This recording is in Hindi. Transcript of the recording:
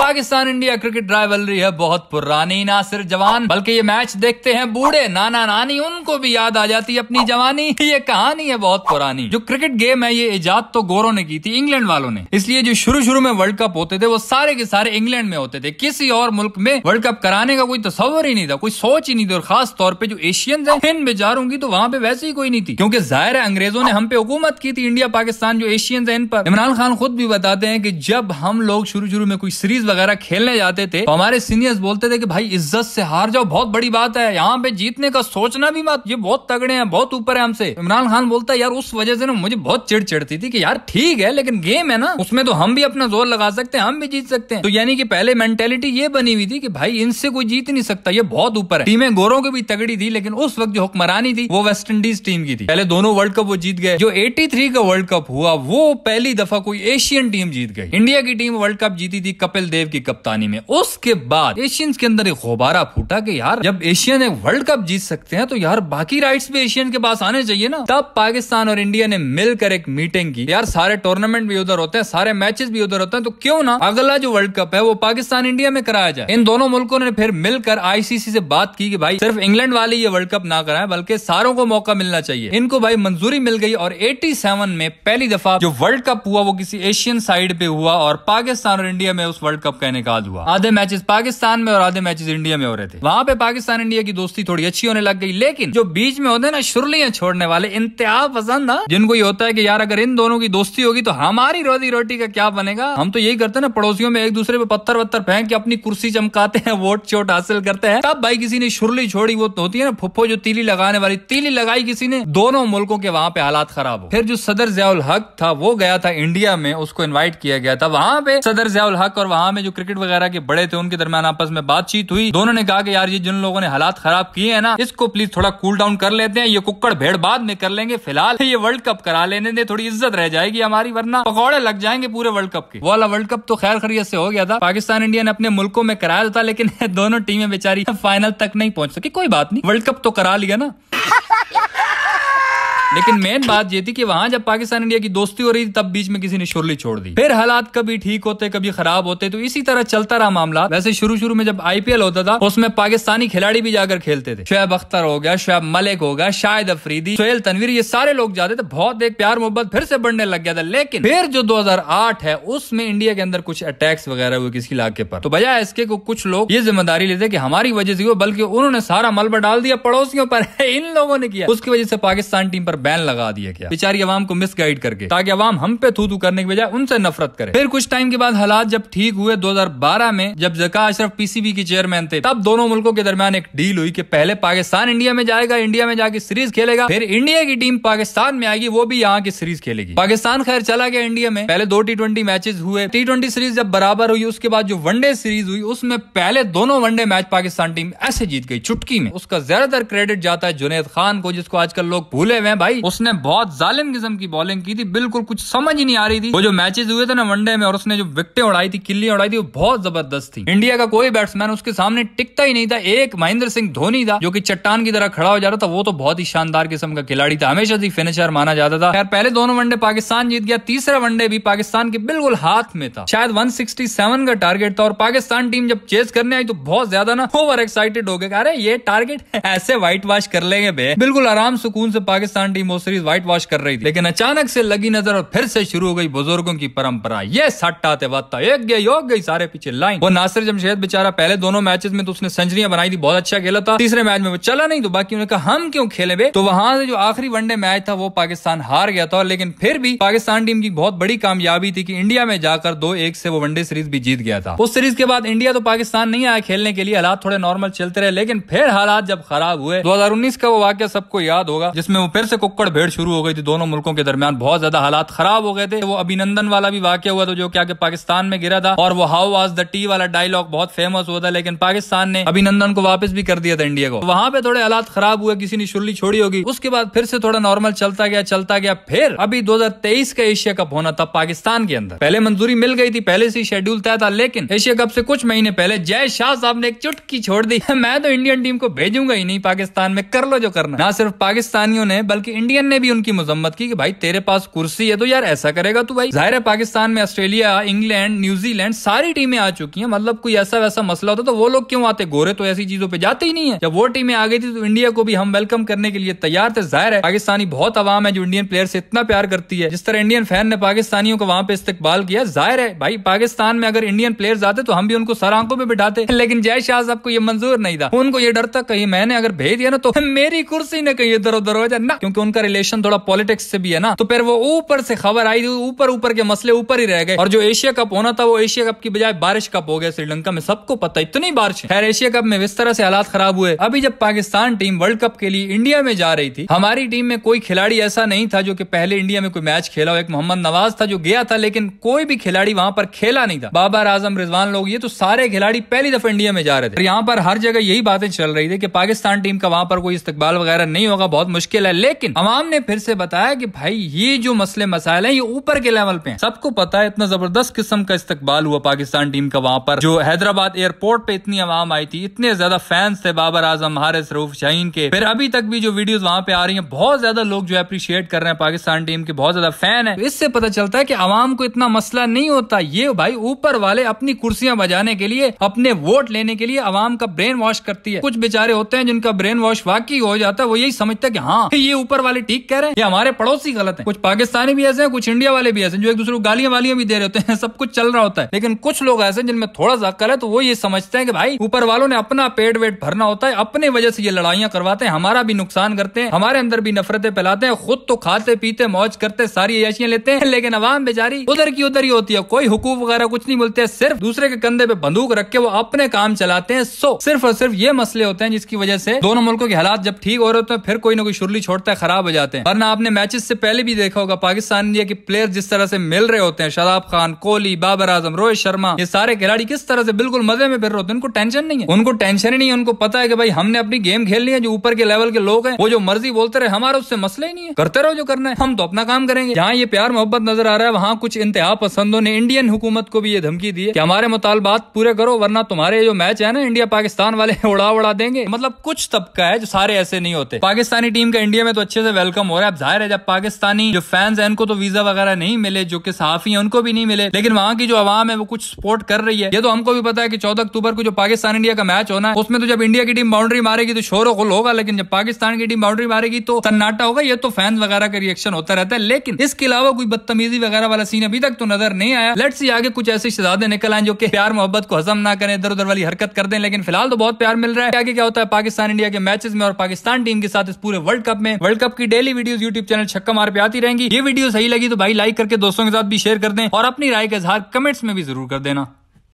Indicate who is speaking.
Speaker 1: पाकिस्तान इंडिया क्रिकेट राइवलरी है बहुत पुरानी, ना सिर्फ जवान बल्कि ये मैच देखते हैं बूढ़े, नाना नानी उनको भी याद आ जाती है अपनी जवानी। ये कहानी है बहुत पुरानी। जो क्रिकेट गेम है ये इजाद तो गोरों ने की थी, इंग्लैंड वालों ने। इसलिए जो शुरू में वर्ल्ड कप होते थे वो सारे के सारे इंग्लैंड में होते थे। किसी और मुल्क में वर्ल्ड कप कराने का कोई तस्वर ही नहीं था, कोई सोच ही नहीं थी। और खास तौर पे जो एशियंस हैं इन बेचारों की तो वहां पे वैसे ही कोई नहीं थी, क्योंकि जाहिर है अंग्रेजों ने हम पे हुकूमत की थी, इंडिया पाकिस्तान जो एशियंस हैं इन पर। इमरान खान खुद भी बताते हैं कि जब हम लोग शुरू में कोई सीरीज वगैरह खेलने जाते थे तो हमारे सीनियर्स बोलते थे कि भाई इज्जत से हार जाओ, बहुत बड़ी बात है, यहाँ पे जीतने का सोचना भी मत, ये बहुत तगड़े हैं, बहुत ऊपर है हमसे। इमरान खान बोलता है यार उस वजह से ना मुझे बहुत चिढ़ चिढ़ती थी कि यार ठीक है लेकिन गेम है ना, उसमें तो हम भी अपना जोर लगा सकते हैं, हम भी जीत सकते हैं। तो यानी कि पहले मेंटेलिटी ये बनी हुई थी कि भाई इनसे कोई जीत नहीं सकता, ये बहुत ऊपर है। टीमें गोरों की भी तगड़ी थी लेकिन उस वक्त जो हुक्मरानी थी वो वेस्ट इंडीज टीम की थी। पहले दोनों वर्ल्ड कप वो जीत गए। जो 83 का वर्ल्ड कप हुआ वो पहली दफा कोई एशियन टीम जीत गई। इंडिया की टीम वर्ल्ड कप जीती थी कपिल देव की कप्तानी में। उसके बाद एशियंस के अंदर एक गुब्बारा फूटा कि यार जब एशियन एक वर्ल्ड कप जीत सकते हैं तो यार बाकी राइट्स भी एशियन के पास आने चाहिए ना। तब पाकिस्तान और इंडिया ने मिलकर एक मीटिंग की, यार सारे टूर्नामेंट भी उधर होते हैं, सारे मैचेस भी उधर होते हैं, तो क्यों ना अगला जो वर्ल्ड कप है वो पाकिस्तान इंडिया में कराया जाए। इन दोनों मुल्कों ने फिर मिलकर आईसीसी से बात की कि भाई सिर्फ इंग्लैंड वाले ये वर्ल्ड कप ना कराएं बल्कि सारों को मौका मिलना चाहिए। इनको भाई मंजूरी मिल गई और 87 में पहली दफा जो वर्ल्ड कप हुआ वो किसी एशियन साइड पे हुआ और पाकिस्तान और इंडिया में उस वर्ल्ड कप का इनेकाद हुआ। आधे मैचेस पाकिस्तान में और आधे मैचेस इंडिया में हो रहे थे। वहां पे पाकिस्तान इंडिया की दोस्ती थोड़ी अच्छी होने लग गई, लेकिन जो बीच में होते हैं ना शुरलियां छोड़ने वाले इंतहा पसंद ना, जिनको ये होता है कि यार अगर इन दोनों की दोस्ती होगी तो हमारी रोजी रोटी का क्या बनेगा। हम तो यही करते हैं ना, पड़ोसियों में एक दूसरे पे पत्थर वत्थर फेंक के अपनी कुर्सी चमकाते हैं, वोट चोट हासिल करते हैं। तब भाई किसी ने शुरली छोड़ी, वो होती है ना फुफ्फो जो तीली लगाने वाली, तीली लगाई किसी ने, दोनों मुल्कों के वहां पे हालात खराब हो। फिर जो सदर जियाउल हक था वो गया था इंडिया में, उसको इनवाइट किया गया था। वहां पे सदर जियाउल हक और वहां में जो क्रिकेट वगैरह के बड़े थे उनके दरमियान आपस में बातचीत हुई। दोनों ने कहा कि यार ये जिन लोगों ने हालात खराब किए हैं ना इसको प्लीज थोड़ा कूल डाउन कर लेते हैं, ये कुक्कड़ भेड़ बाद में कर लेंगे, फिलहाल ये वर्ल्ड कप करा लेने दे, थोड़ी इज्जत रह जाएगी हमारी, वरना पकौड़े लग जाएंगे पूरे वर्ल्ड कप के। वो वाला वर्ल्ड कप तो खैर खैरियत से हो गया था, पाकिस्तान इंडिया ने अपने मुल्कों में कराया था, लेकिन दोनों टीमें बेचारी फाइनल तक नहीं पहुंच सकी। कोई बात नहीं, वर्ल्ड कप तो करा लिया ना। लेकिन मेन बात ये थी कि वहां जब पाकिस्तान इंडिया की दोस्ती हो रही थी तब बीच में किसी ने शुरली छोड़ दी। फिर हालात कभी ठीक होते कभी खराब होते, तो इसी तरह चलता रहा मामला। वैसे शुरू में जब आईपीएल होता था उसमें पाकिस्तानी खिलाड़ी भी जाकर खेलते थे। शोएब अख्तर हो गया, शोएब मलिक हो गया, शाहिद अफरीदी, सोहेल तनवीर, ये सारे लोग जाते थे। बहुत एक प्यार मोहब्बत फिर से बढ़ने लग गया था। लेकिन फिर जो 2008 है उसमें इंडिया के अंदर कुछ अटैक्स वगैरह हुए किसी इलाके पर, तो बजाय इसके को कुछ लोग ये जिम्मेदारी लेते कि हमारी वजह से हुआ, बल्कि उन्होंने सारा मलबा डाल दिया पड़ोसियों पर। इन लोगों ने किया, उसकी वजह से पाकिस्तान टीम पर बैन लगा दिया गया बेचारी अवाम को मिसगाइड करके, ताकि अवाम हम पे थू करने की बजाय उनसे नफरत करे। फिर कुछ टाइम के बाद हालात जब ठीक हुए 2012 में, जब ज़का अशरफ पीसीबी के चेयरमैन थे, तब दोनों मुल्कों के दरमियान एक डील हुई कि पहले पाकिस्तान इंडिया में जाएगा, इंडिया में जाके सीरीज खेलेगा, फिर इंडिया की टीम पाकिस्तान में आएगी, वो भी यहाँ की सीरीज खेलेगी। पाकिस्तान खैर चला गया इंडिया में। पहले 2 T20 मैचेस हुए, T20 सीरीज जब बराबर हुई उसके बाद जो वनडे सीरीज हुई उसमें पहले दोनों वनडे मैच पाकिस्तान टीम ऐसे जीत गई चुटकी में। उसका ज्यादातर क्रेडिट जाता है जुनैद खान को, जिसको आजकल लोग भूले हुए हैं। भाई उसने बहुत जालिम किस्म की बॉलिंग की थी, बिल्कुल कुछ समझ ही नहीं आ रही थी। वो जो मैचेस हुए थे ना वनडे में और उसने जो विकेटें उड़ाई थी, किल्लियां उड़ाई थी, वो बहुत जबरदस्त थी। इंडिया का कोई बैट्समैन उसके सामने टिकता ही नहीं था। एक महेंद्र सिंह धोनी था जो कि चट्टान की तरह खड़ा हो जा रहा था, वो तो बहुत ही शानदार किस्म का खिलाड़ी था, हमेशा से फिनिशर माना जाता था। खैर पहले दोनों वनडे पाकिस्तान जीत गया, तीसरा वनडे भी पाकिस्तान के बिल्कुल हाथ में था। शायद 167 का टारगेट था और पाकिस्तान टीम जब चेस करने आई तो बहुत ज्यादा ना ओवर एक्साइटेड हो गए, अरे ये टारगेट ऐसे व्हाइट वॉश कर लेंगे बे। बिल्कुल आराम सुकून से पाकिस्तान टीम वो सीरीज व्हाइट वॉश कर रही थी, लेकिन अचानक से लगी नजर और फिर से शुरू हो गई बुजुर्गों की परंपरा। ये सट्टा ते वत्ता, एक गई हो गई सारे पीछे लाइन। वो नासिर जमशेद बेचारा पहले दोनों मैचेस में तो उसने सेंचुरियां बनाई थी, बहुत अच्छा खेला था। तीसरे मैच में वो चला नहीं तो बाकी उन्होंने कहा हम क्यों खेले बे। तो वहां से जो आखिरी वनडे मैच था वो पाकिस्तान हार गया था, लेकिन फिर भी पाकिस्तान टीम की बहुत बड़ी कामयाबी थी कि इंडिया में जाकर 2-1 से वो वनडे सीरीज भी जीत गया था। उस सीरीज के बाद इंडिया तो पाकिस्तान नहीं आया खेलने के लिए, हालात थोड़े नॉर्मल चलते रहे। लेकिन फिर हालात जब खराब हुए, 2019 का वो वाकया सबको याद होगा, जिसमें वो फिर से कुक्कड़ भेड़ शुरू हो गई थी दोनों मुल्कों के दरमियान, बहुत ज्यादा हालात खराब हो गए थे। वो अभिनंदन वाला भी वाकया हुआ था जो क्या पाकिस्तान में गिरा था, और वो हाउ वाज द टी वाला डायलॉग बहुत फेमस हुआ था, लेकिन पाकिस्तान ने अभिनंदन को वापस भी कर दिया था इंडिया को। वहां पे थोड़े हालात खराब हुए, किसी ने शुरली छोड़ी होगी, उसके बाद फिर से थोड़ा नॉर्मल चलता गया। फिर अभी 2023 का एशिया कप होना था पाकिस्तान के अंदर। पहले मंजूरी मिल गई थी, पहले से शेड्यूल तय था, लेकिन एशिया कप से कुछ महीने पहले जय शाह साहब ने एक चुटकी छोड़ दी, मैं तो इंडियन टीम को भेजूंगा ही नहीं पाकिस्तान में, कर लो जो करना। ना सिर्फ पाकिस्तानियों ने बल्कि इंडियन ने भी उनकी मजम्मत की कि भाई तेरे पास कुर्सी है तो यार ऐसा करेगा तू भाई। जाहिर है पाकिस्तान में ऑस्ट्रेलिया, इंग्लैंड, न्यूजीलैंड सारी टीमें आ चुकी हैं, मतलब कोई ऐसा वैसा मसला होता तो वो लोग क्यों आते, गोरे तो ऐसी चीजों पे जाते ही नहीं है। जब वो टीमें आ गई थी तो इंडिया को भी हम वेलकम करने के लिए तैयार थे। जाहिर है पाकिस्तानी बहुत आवाम है जो इंडियन प्लेयर से इतना प्यार करती है, जिस तरह इंडियन फैन ने पाकिस्तानियों को वहां पे इस्तकबाल किया। जाहिर है भाई पाकिस्तान में अगर इंडियन प्लेयर्स आते तो हम भी उनको सर आंखों पे बिठाते, लेकिन जय शाह साहब को ये मंजूर नहीं था। उनको ये डर था कहीं मैंने अगर भेज दिया ना तो मेरी कुर्सी ने कहीं इधर उधर हो जाए ना, क्योंकि उनका रिलेशन थोड़ा पॉलिटिक्स से भी है ना, तो फिर वो ऊपर से खबर आई, ऊपर ऊपर के मसले ऊपर ही रह गए। और जो एशिया कप होना था वो एशिया कप की बजाय बारिश कप हो गया श्रीलंका में, सबको पता इतनी बारिश है। खैर एशिया कप में इस तरह से हालात खराब हुए। अभी जब पाकिस्तान टीम वर्ल्ड कप के लिए इंडिया में जा रही थी, हमारी टीम में कोई खिलाड़ी ऐसा नहीं था जो कि पहले इंडिया में कोई मैच खेला हो। एक मोहम्मद नवाज था जो गया था, लेकिन कोई भी खिलाड़ी वहां पर खेला नहीं था। बाबर आजम, रिजवान लोग, ये तो सारे खिलाड़ी पहली दफा इंडिया में जा रहे थे। यहाँ पर हर जगह यही बातें चल रही थी कि पाकिस्तान टीम का वहां पर कोई इस्तकबाल वगैरह नहीं होगा, बहुत मुश्किल है। लेकिन अवाम ने फिर से बताया कि भाई ये जो मसले मसाइल हैं ये ऊपर के लेवल पे हैं। सबको पता है इतना जबरदस्त किस्म का इस्तकबाल हुआ पाकिस्तान टीम का वहां पर, जो हैदराबाद एयरपोर्ट पे इतनी अवाम आई थी, इतने ज्यादा फैंस थे बाबर आजम, हारिस रऊफ, शाहीन के। फिर अभी तक भी जो वीडियोस वहां पे आ रही हैं, बहुत ज्यादा लोग जो अप्रिशिएट कर रहे हैं पाकिस्तान टीम के, बहुत ज्यादा फैन है। इससे पता चलता है कि अवाम को इतना मसला नहीं होता। ये भाई ऊपर वाले अपनी कुर्सियां बजाने के लिए, अपने वोट लेने के लिए अवाम का ब्रेन वॉश करती है। कुछ बेचारे होते हैं जिनका ब्रेन वॉश वाकई हो जाता है, वो यही समझते हैं कि हाँ ये ऊपर वाले ठीक कह रहे हैं, ये हमारे पड़ोसी गलत है। कुछ पाकिस्तानी भी ऐसे हैं, कुछ इंडिया वाले भी ऐसे हैं जो एक दूसरे को गालियां वालियां भी दे रहे होते हैं, सब कुछ चल रहा होता है। लेकिन कुछ लोग ऐसे जिनमें थोड़ा सा अक्ल है, तो वो ये समझते हैं कि भाई ऊपर वालों ने अपना पेट वेट भरना होता है, अपने वजह से ये लड़ाइयां करवाते हैं, हमारा भी नुकसान करते हैं, हमारे अंदर भी नफरतें फैलाते हैं, खुद तो खाते पीते मौज करते सारी अयाशियां लेते हैं, लेकिन अवाम बेचारी उधर की उधर ही होती है। कोई हुकूक वगैरह कुछ नहीं बोलते, सिर्फ दूसरे के कंधे पे बंदूक रख के वो अपने काम चलाते हैं। सिर्फ और सिर्फ ये मसले होते हैं जिसकी वजह से दोनों मुल्कों के हालात जब ठीक हो रहे होते हैं फिर कोई ना कोई शुरली छोड़ता है, खराब हो जाते हैं। वरना आपने मैचेस से पहले भी देखा होगा पाकिस्तान इंडिया के प्लेयर जिस तरह से मिल रहे होते हैं, शादाब खान, कोहली, बाबर आजम, रोहित शर्मा, ये सारे खिलाड़ी किस तरह से बिल्कुल मजे में फिर रहे होते हैं। उनको टेंशन नहीं है, उनको टेंशन ही नहीं है। उनको पता है कि भाई हमने अपनी गेम खेलनी है, जो ऊपर के लेवल के लोग हैं वो जो मर्जी बोलते रहे, हमारा उससे मसला ही नहीं है, करते रहो जो करना है, हम तो अपना काम करेंगे। जहाँ ये प्यार मोहब्बत नजर आ रहा है, वहाँ कुछ इंतहा पसंदों ने इंडियन हुकूमत को भी ये धमकी दी है कि हमारे मुतालबात पूरे करो, वरना तुम्हारे जो मैच है ना इंडिया पाकिस्तान वाले उड़ा देंगे। मतलब कुछ तबका है जो सारे ऐसे नहीं होते। पाकिस्तानी टीम का इंडिया में तो अच्छे से वेलकम हो रहा है। अब जाहिर है जब पाकिस्तानी जो फैंस हैं उनको तो वीजा वगैरह नहीं मिले, जो कि सहाफी हैं उनको भी नहीं मिले, लेकिन वहाँ की जो आवाम है वो कुछ सपोर्ट कर रही है। ये तो हमको भी पता है कि 14 अक्टूबर को जो पाकिस्तान इंडिया का मैच होना है, उसमें तो जब इंडिया की टीम बाउंड्री मारेगी तो शोर गुल होगा, लेकिन जब पाकिस्तान की टीम बाउंड्री मारेगी तो सन्नाटा होगा। ये तो फैंस वगैरह का रिएक्शन होता रहता है, लेकिन इसके अलावा कोई बदतमीजी वगैरह वाला सीन अभी तक तो नजर नहीं आया। लेट्स सी आगे कुछ ऐसे शहजादे निकल आए जो कि प्यार मोहब्बत को हजम ना करें, इधर उधर वाली हरकत कर दें, लेकिन फिलहाल तो बहुत प्यार मिल रहा है। आगे क्या होता है पाकिस्तान इंडिया के मैचेस में और पाकिस्तान टीम के साथ इस पूरे वर्ल्ड कप में। वर्ल्ड कप की डेली वीडियोस यूट्यूब चैनल छक्का मार पे आती रहेंगी। ये वीडियो सही लगी तो भाई लाइक करके दोस्तों के साथ भी शेयर कर दें और अपनी राय का इजहार कमेंट्स में भी जरूर कर देना।